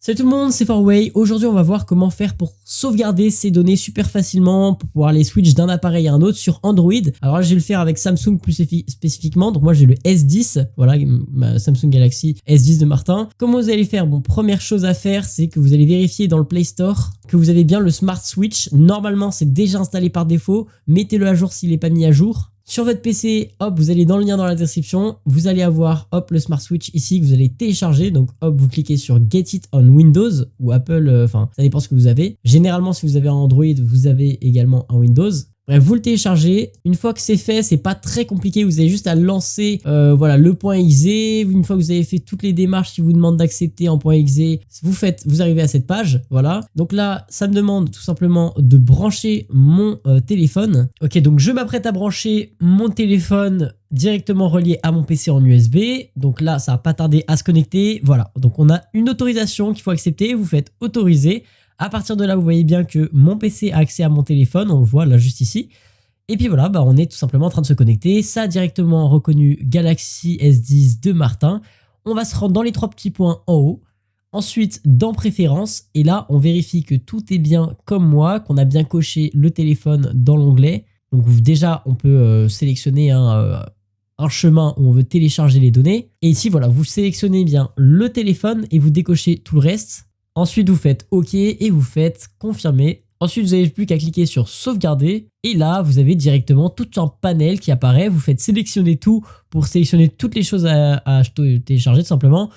Salut tout le monde, c'est Farway. Aujourd'hui, on va voir comment faire pour sauvegarder ces données super facilement pour pouvoir les switch d'un appareil à un autre sur Android. Alors là, je vais le faire avec Samsung plus spécifiquement. Donc moi, j'ai le S10, voilà, ma Samsung Galaxy S10 de Martin. Comment vous allez faire? Bon, première chose à faire, c'est que vous allez vérifier dans le Play Store que vous avez bien le Smart Switch. Normalement, c'est déjà installé par défaut. Mettez-le à jour s'il n'est pas mis à jour. Sur votre PC, hop, vous allez dans le lien dans la description, vous allez avoir hop le Smart Switch ici que vous allez télécharger. Donc hop, vous cliquez sur Get It on Windows ou Apple, enfin ça dépend ce que vous avez. Généralement, si vous avez un Android, vous avez également un Windows. Bref, vous le téléchargez. Une fois que c'est fait, c'est pas très compliqué. Vous avez juste à lancer voilà, le .exe. Une fois que vous avez fait toutes les démarches qui vous demandent d'accepter en .exe, vous arrivez à cette page. Voilà. Donc là, ça me demande tout simplement de brancher mon téléphone. Ok, donc je m'apprête à brancher mon téléphone directement relié à mon PC en USB. Donc là, ça va pas tarder à se connecter. Voilà. Donc on a une autorisation qu'il faut accepter. Vous faites autoriser. À partir de là, vous voyez bien que mon PC a accès à mon téléphone, on le voit là juste ici. Et puis voilà, on est tout simplement en train de se connecter. Ça a directement reconnu Galaxy S10 de Martin. On va se rendre dans les trois petits points en haut. Ensuite, dans Préférences. Et là, on vérifie que tout est bien comme moi, qu'on a bien coché le téléphone dans l'onglet. Donc déjà, on peut sélectionner un chemin où on veut télécharger les données. Et ici, voilà, vous sélectionnez bien le téléphone et vous décochez tout le reste. Ensuite, vous faites OK et vous faites confirmer. Ensuite, vous n'avez plus qu'à cliquer sur sauvegarder. Et là, vous avez directement tout un panel qui apparaît. Vous faites sélectionner tout pour sélectionner toutes les choses à télécharger tout simplement.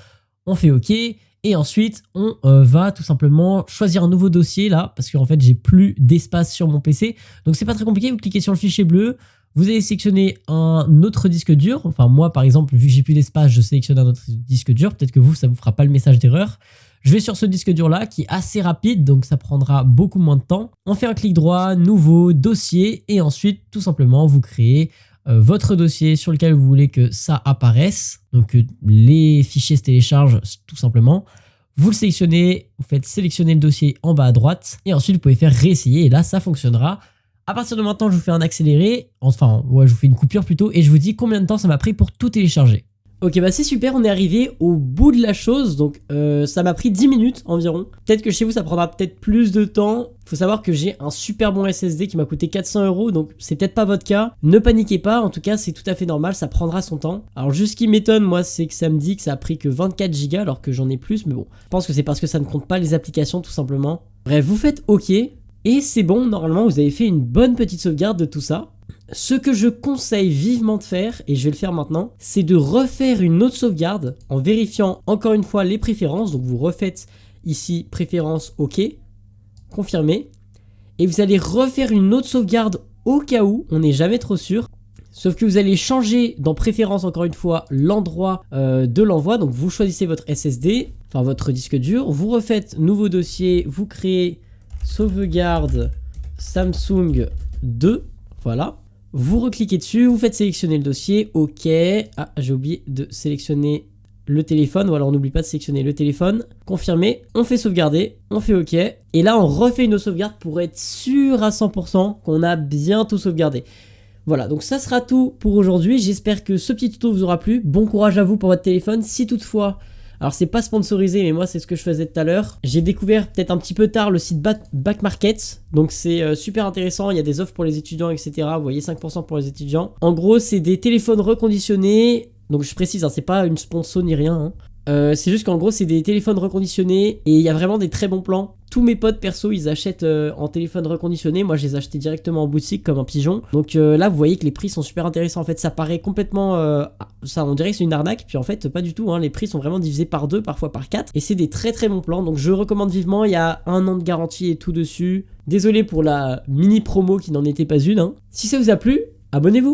On fait OK. Et ensuite, on va tout simplement choisir un nouveau dossier là. Parce qu'en fait, j'ai plus d'espace sur mon PC. Donc, c'est pas très compliqué. Vous cliquez sur le fichier bleu. Vous allez sélectionner un autre disque dur. Enfin, moi, par exemple, vu que j'ai plus d'espace, je sélectionne un autre disque dur. Peut-être que vous, ça ne vous fera pas le message d'erreur. Je vais sur ce disque dur là qui est assez rapide, donc ça prendra beaucoup moins de temps. On fait un clic droit, nouveau, dossier, et ensuite tout simplement vous créez votre dossier sur lequel vous voulez que ça apparaisse. Donc les fichiers se téléchargent tout simplement. Vous le sélectionnez, vous faites sélectionner le dossier en bas à droite, et ensuite vous pouvez faire réessayer, et là ça fonctionnera. À partir de maintenant, je vous fais un accéléré, enfin ouais, je vous fais une coupure plutôt, et je vous dis combien de temps ça m'a pris pour tout télécharger. Ok, bah c'est super, on est arrivé au bout de la chose, donc ça m'a pris 10 minutes environ. Peut-être que chez vous ça prendra peut-être plus de temps. Faut savoir que j'ai un super bon SSD qui m'a coûté 400 €, donc c'est peut-être pas votre cas. Ne paniquez pas, en tout cas c'est tout à fait normal, ça prendra son temps. Alors juste ce qui m'étonne moi, c'est que ça me dit que ça a pris que 24 Go alors que j'en ai plus, mais bon. Je pense que c'est parce que ça ne compte pas les applications tout simplement. Bref, vous faites OK, et c'est bon, normalement vous avez fait une bonne petite sauvegarde de tout ça. Ce que je conseille vivement de faire, et je vais le faire maintenant, c'est de refaire une autre sauvegarde en vérifiant encore une fois les préférences. Donc vous refaites ici préférences OK, confirmer, et vous allez refaire une autre sauvegarde au cas où, on n'est jamais trop sûr. Sauf que vous allez changer dans préférences encore une fois l'endroit de l'envoi. Donc vous choisissez votre SSD, enfin votre disque dur, vous refaites nouveau dossier, vous créez sauvegarde Samsung 2, voilà. Vous recliquez dessus, vous faites sélectionner le dossier, OK. Ah, j'ai oublié de sélectionner le téléphone, ou alors on n'oublie pas de sélectionner le téléphone. Confirmer, on fait sauvegarder, on fait OK. Et là, on refait une autre sauvegarde pour être sûr à 100% qu'on a bien tout sauvegardé. Voilà, donc ça sera tout pour aujourd'hui. J'espère que ce petit tuto vous aura plu. Bon courage à vous pour votre téléphone. Si toutefois... Alors c'est pas sponsorisé, mais moi c'est ce que je faisais tout à l'heure. J'ai découvert peut-être un petit peu tard le site Back Market. Donc c'est super intéressant, il y a des offres pour les étudiants, etc. Vous voyez, 5% pour les étudiants. En gros, c'est des téléphones reconditionnés. Donc je précise, hein, c'est pas une sponsor ni rien, hein. C'est juste qu'en gros c'est des téléphones reconditionnés et il y a vraiment des très bons plans. Tous mes potes perso ils achètent en téléphone reconditionné. Moi je les ai achetés directement en boutique comme un pigeon. Donc là vous voyez que les prix sont super intéressants. En fait ça paraît complètement ça, on dirait que c'est une arnaque, puis en fait pas du tout, hein. Les prix sont vraiment divisés par 2, parfois par 4, et c'est des très très bons plans. Donc je recommande vivement. Il y a 1 an de garantie et tout dessus. Désolé pour la mini promo qui n'en était pas une, hein. Si ça vous a plu, abonnez-vous.